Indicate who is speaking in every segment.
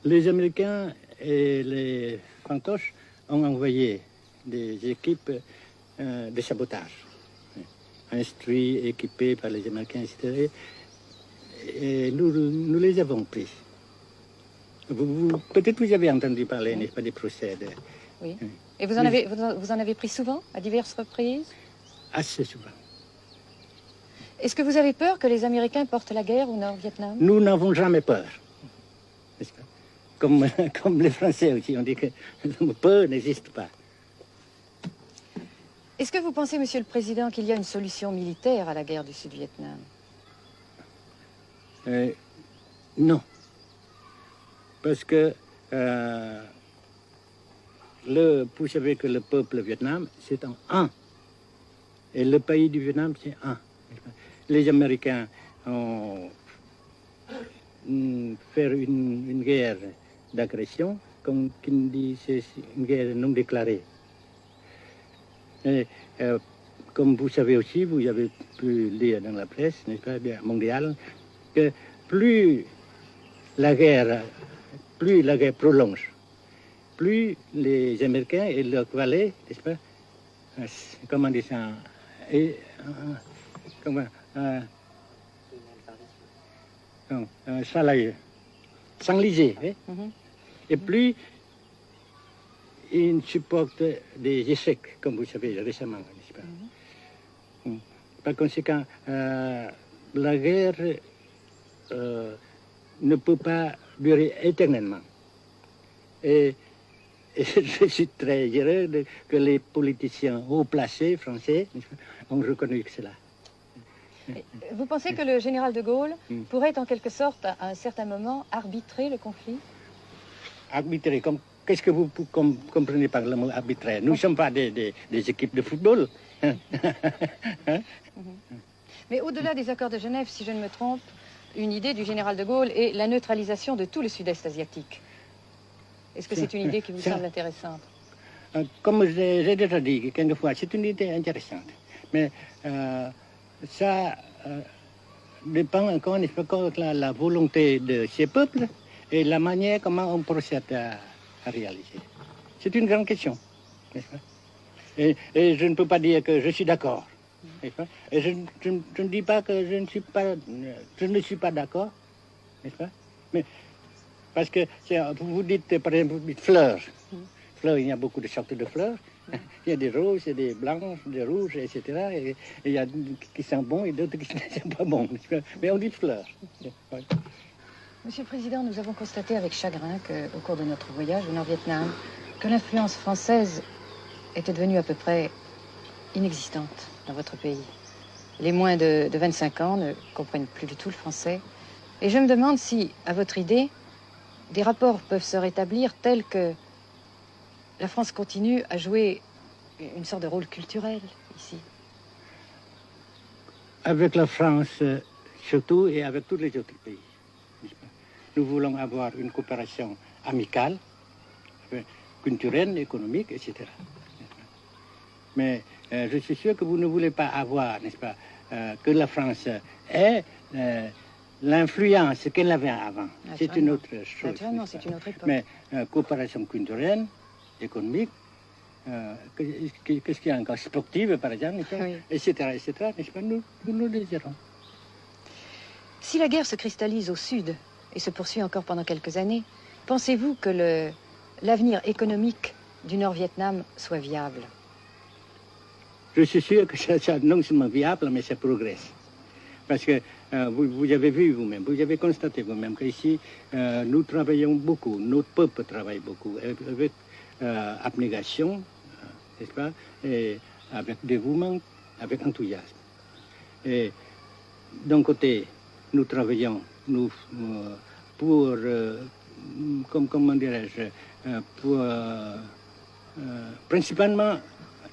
Speaker 1: Les Américains et les fantoches ont envoyé des équipes de sabotage, instruits, équipés par les Américains, etc. Et nous les avons pris. Peut-être vous avez entendu parler, n'est-ce pas, des procès.
Speaker 2: Oui. Et vous en avez pris souvent, à diverses reprises?
Speaker 1: Assez souvent.
Speaker 2: Est-ce que vous avez peur que les Américains portent la guerre au Nord-Vietnam?
Speaker 1: Nous n'avons jamais peur, n'est-ce pas? Comme les Français aussi, on dit que peur n'existe pas.
Speaker 2: Est-ce que vous pensez, Monsieur le Président, qu'il y a une solution militaire à la guerre du Sud-Vietnam?
Speaker 1: Non. Parce que vous savez que le peuple Vietnam, c'est un. Et le pays du Vietnam, c'est un. Les Américains ont fait une guerre d'agression, comme qui dit, c'est une guerre non déclarée. Et, comme vous savez aussi, vous avez pu lire dans la presse, n'est-ce pas, mondiale, que plus la guerre prolonge, plus les Américains et leurs valets, n'est-ce pas, comment dire ça, s'enliser, et plus ils supportent des échecs, comme vous savez récemment, n'est-ce pas? Par conséquent, la guerre ne peut pas durer éternellement. Et je suis très heureux que les politiciens haut placés français ont reconnu cela.
Speaker 2: Vous pensez que le général de Gaulle pourrait en quelque sorte, à un certain moment, arbitrer le conflit?
Speaker 1: Arbitrer, qu'est-ce que vous comprenez par le mot arbitrer? Nous ne sommes pas des équipes de football.
Speaker 2: Mais au-delà des accords de Genève, si je ne me trompe, une idée du général de Gaulle est la neutralisation de tout le sud-est asiatique. Est-ce que c'est une idée qui vous semble intéressante?
Speaker 1: Comme j'ai déjà dit quelquefois, c'est une idée intéressante. Mais ça dépend encore de la volonté de ces peuples et la manière comment on procède à réaliser. C'est une grande question, n'est-ce pas? Et je ne peux pas dire que je suis d'accord. Et je ne dis pas que je ne suis pas d'accord, n'est-ce pas? Mais parce que vous dites, par exemple, vous dites fleurs. Fleurs, il y a beaucoup de sortes de fleurs. Il y a des roses, des blanches, des rouges, etc. Et il y a qui sont bons et d'autres qui ne sont pas bons. Mais on dit fleurs.
Speaker 2: Monsieur le Président, nous avons constaté avec chagrin qu'au cours de notre voyage au Nord-Vietnam, que l'influence française était devenue à peu près inexistante dans votre pays. Les moins de 25 ans ne comprennent plus du tout le français. Et je me demande si, à votre idée, des rapports peuvent se rétablir tels que la France continue à jouer une sorte de rôle culturel ici.
Speaker 1: Avec la France surtout et avec tous les autres pays. Nous voulons avoir une coopération amicale, culturelle, économique, etc. Mais je suis sûr que vous ne voulez pas avoir, n'est-ce pas, que la France ait l'influence qu'elle avait avant. C'est une autre chose.
Speaker 2: Naturellement, c'est une autre époque.
Speaker 1: Mais coopération culturelle, économique, qu'est-ce qu'il y a encore, sportive par exemple,
Speaker 2: oui.
Speaker 1: etc., n'est-ce pas, nous désirons.
Speaker 2: Si la guerre se cristallise au sud et se poursuit encore pendant quelques années, pensez-vous que l'avenir économique du Nord-Vietnam soit viable?
Speaker 1: Je suis sûr que ça non seulement viable, mais ça progresse. Parce que vous avez vu vous-même, vous avez constaté vous-même qu'ici, nous travaillons beaucoup, notre peuple travaille beaucoup, avec abnégation, n'est-ce pas, et avec dévouement, avec enthousiasme. Et d'un côté, nous travaillons pour, comment dirais-je, principalement,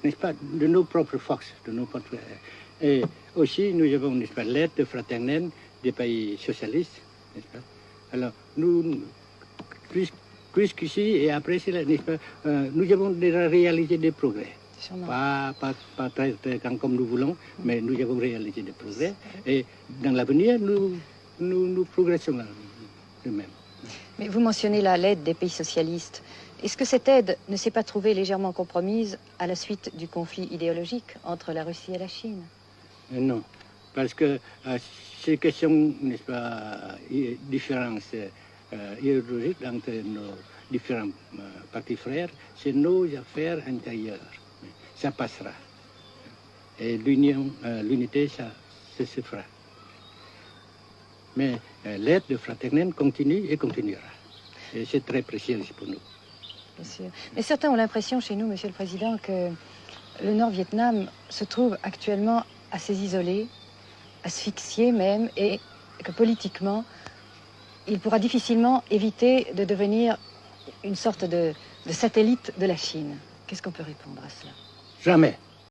Speaker 1: n'est-ce pas, de nos propres forces, de nos propres... Et aussi, nous avons, n'est-ce pas, l'aide fraternelle des pays socialistes, n'est-ce pas. Alors, nous, jusqu'ici et après cela, n'est-ce pas, nous avons déjà réalisé des progrès. Pas très grand comme nous voulons, mais nous avons réalisé des progrès. Et dans l'avenir, nous progressons de même.
Speaker 2: Mais vous mentionnez là l'aide des pays socialistes. Est-ce que cette aide ne s'est pas trouvée légèrement compromise à la suite du conflit idéologique entre la Russie et la Chine?
Speaker 1: Non, parce que ces questions, n'est-ce pas, différences idéologiques entre nos différents partis frères, c'est nos affaires intérieures. Ça passera. Et l'unité, ça se fera. Mais l'aide de fraternelle continue et continuera. Et c'est très précieux pour nous.
Speaker 2: Bien sûr. Mais certains ont l'impression chez nous, Monsieur le Président, que le Nord-Vietnam se trouve actuellement assez isolé, asphyxié même, et que politiquement, il pourra difficilement éviter de devenir une sorte de satellite de la Chine. Qu'est-ce qu'on peut répondre à cela?
Speaker 1: Jamais.